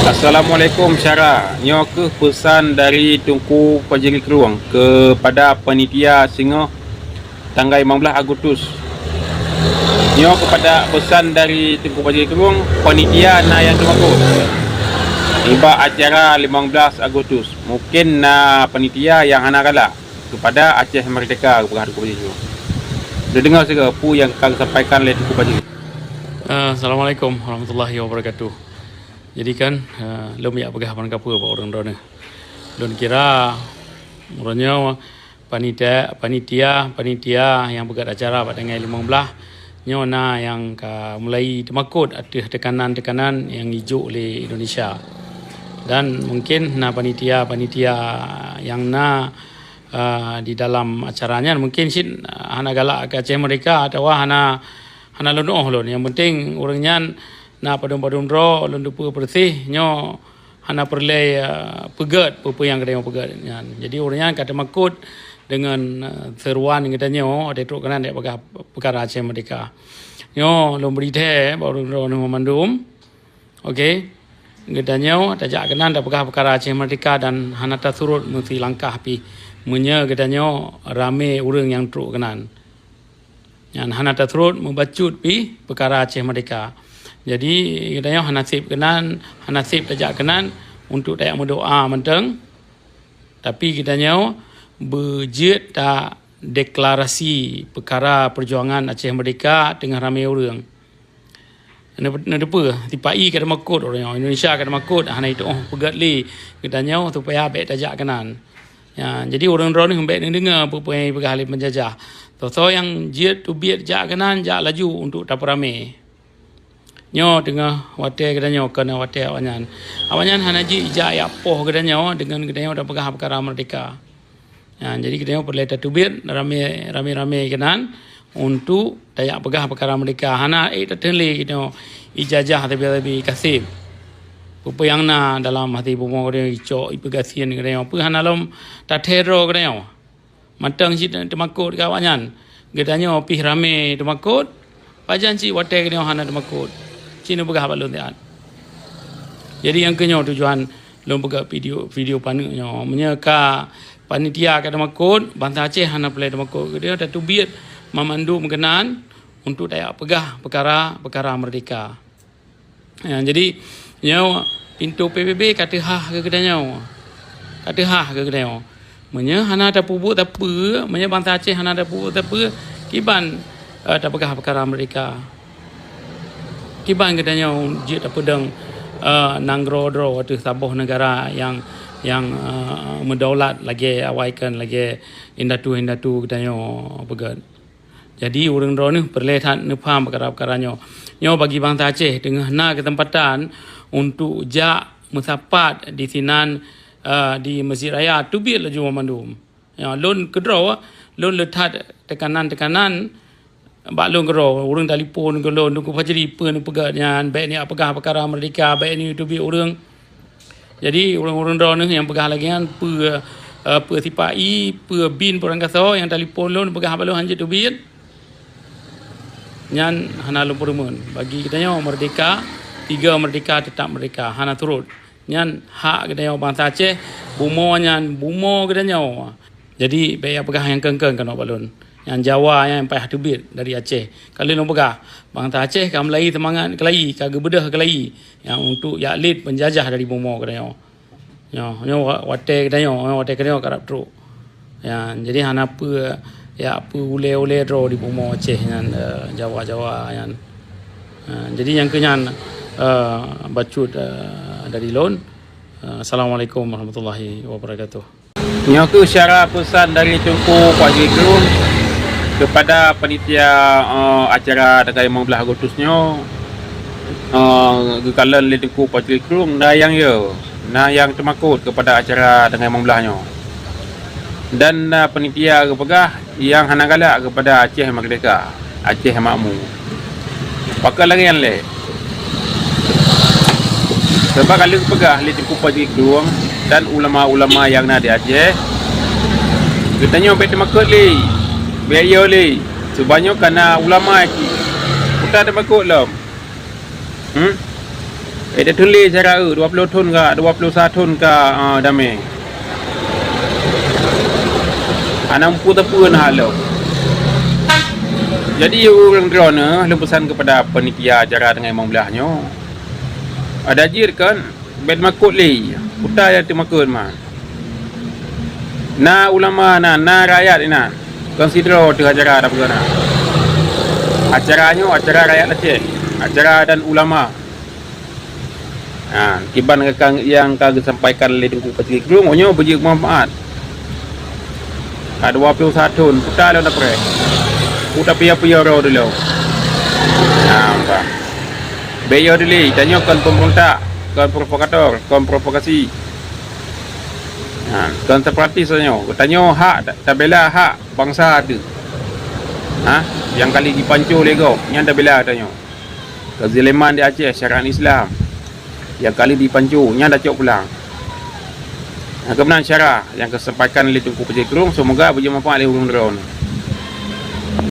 Assalamualaikum Syara. Nyo ke pesan dari Tunku Pajeri Keruang kepada panitia Singa tanggal 15 Agustus. Nyo kepada pesan dari Tunku Pajeri Keruang panitia na yang tumakut. Tiba acara 15 Agustus. Mungkin na panitia yang hana galak kepada Aceh Merdeka kepada Tunku Pajeri Keruang. Sudah dengar segala apa yang akan sampaikan oleh Tunku Pajeri. Assalamualaikum warahmatullahi wabarakatuh. Jadi kan lom ya pegah pan kapur pak orang dona. Don kira orangnya panitia yang buat acara pada tanggal 15 nyona yang mulai temakut ada tekanan-tekanan yang hijau oleh Indonesia. Dan mungkin panitia yang di dalam acaranya mungkin sih hana galak ke Aceh Merdeka atau hana lonoh lon. Yang penting orangnya padum ro lon dupu bersih nyo hana perle pegat apa yang kedai pegat. Jadi orangnya kata makut dengan seruan katanya ada truk kanan dek perkara Aceh Merdeka. Nyo lon beri teh baru ro memandum. Okey. Katanya tajak kanan dak perkara Aceh Merdeka dan hana tasurut mesti langkah pi munya katanya rame orang yang truk kanan. Yang hana tasurut membacut pi perkara Aceh Merdeka. Jadi katanya hanasib tajak kanan untuk dayak berdoa menteng. Tapi katanya berjet tak deklarasi perkara perjuangan Aceh Merdeka dengan ramai orang. Kenapa? Tipai kata makut orang Indonesia kata makut hana itu pegat li katanya supaya baik tajak kanan. Ya, jadi orang-orang ni baik dengar apa yang perkara penjajah. So yang jet tu biat tajak kanan jak laju untuk tak ramai. Nyo tengah watai katanya kena watai awanyan hanaji ija ya poh katanya dengan katanya dah pegah perkara merdeka. Ya, jadi katanya perlu tatubir rame kanan untuk dayak pegah perkara merdeka. Hana terteli katanya ijazah tapi kasih. Apa yang dalam hati bumo katanya icok ipegasian katanya apa hana lom tatero katanya. Matang si temakut kawanyan. Katanya pih rame temakut. Pajan si watai katanya hana temakut. Cina pegah balon dia. Jadi yang kenyo tujuan lom pegah video panuknya menyeka panitia kata makut bangsa Aceh hana pelai makut dia dah tubiat memandu mengenan untuk dayak pegah perkara merdeka. Ya, jadi nyo pintu PBB kata ke kedanya. Kata ke kedanya. Menya hana ada pubuk apa, menya bangsa Aceh hana ada pubuk apa kiban tak pegah perkara merdeka. Kiban katanya dia tak pedang nanggro-dro atau sabuh negara yang mendaulat lagi awaikan lagi indatu katanya pegat. Jadi orang-orang ni perlihat ni faham perkara-perkaranya. Nyo bagi bangsa Aceh tengah ketempatan untuk jak musapat di sinan di Masjid Raya tu biar laju memandum. Ya lon kedro lon letat tekanan baklong kero orang telefon ke lon Tunku Pajeri pen pegatnya baik ni apakah perkara merdeka baik ni tu bi orang. Jadi orang-orang ni yang pegah lagi kan pe sipai pe bin orang kaso yang telefon lon pegah balon hanje tu bi nyan hana lon perumun bagi kitanya merdeka 3 merdeka tetap merdeka hana turut nyan hak kitanya bangsa Aceh bumo kitanya. Jadi baik pegah yang kengkeng kan balon yang Jawa yang payah tubit dari Aceh. Kalau nak pegah bangsa Aceh kan Melayu semangat kelai, kagak bedah kelai yang untuk yaklid penjajah dari bomo katanya. Ya, watai katanya, watai katanya karap truk. Ya, jadi hana apa ule dro di bomo Aceh yang Jawa yang. Jadi yang kenyan bacut dari lon. Assalamualaikum warahmatullahi wabarakatuh. Nyoku syara pesan dari Tunku Pajeri Keruang kepada panitia acara tanggal 15 Agustusnya gekalan le Tunku Pajeri Keruang yang temakut kepada acara tanggal 15-nya. Dan panitia kepegah yang hana galak kepada Aceh Merdeka, Aceh Makmur. Pakal lagi yang le. Sebab kalau kepegah le Tunku Pajeri Keruang dan ulama-ulama yang ada di Aceh katanya sampai temakut le. Biaya le. Sebanyak kerana ulama kita ada makut lah. Dia tulis cara 20 tahun ke 21 tahun ke damai. Anak pun tepun halau. Jadi orang drone lepesan kepada panitia acara dengan imam belahnya. Ada jir kan bed makut li. Putar ya tu makut man. Na ulama na rakyat ina. Consider tu acara ada bukan. Acaranya acara rakyat Aceh. Acara dan ulama. Kiban yang kagak sampaikan oleh Tengku Pasir Kerung onyo bagi manfaat. Ada 21 tahun putar dah pre. Putar pia-pia ro dulu. Apa? Bayar dulu tanya kan pemberontak, kan provokator, kan provokasi. Kan separatis tanya hak tak bela hak bangsa ada. Yang kali dipancur lego, yang tak bela tanya. Kezaliman di Aceh syariat Islam. Yang kali dipancur, yang dah cok pulang. Kebenaran syarah yang kesampaikan oleh Tengku Pasir Kerung semoga berjaya manfaat oleh orang drone.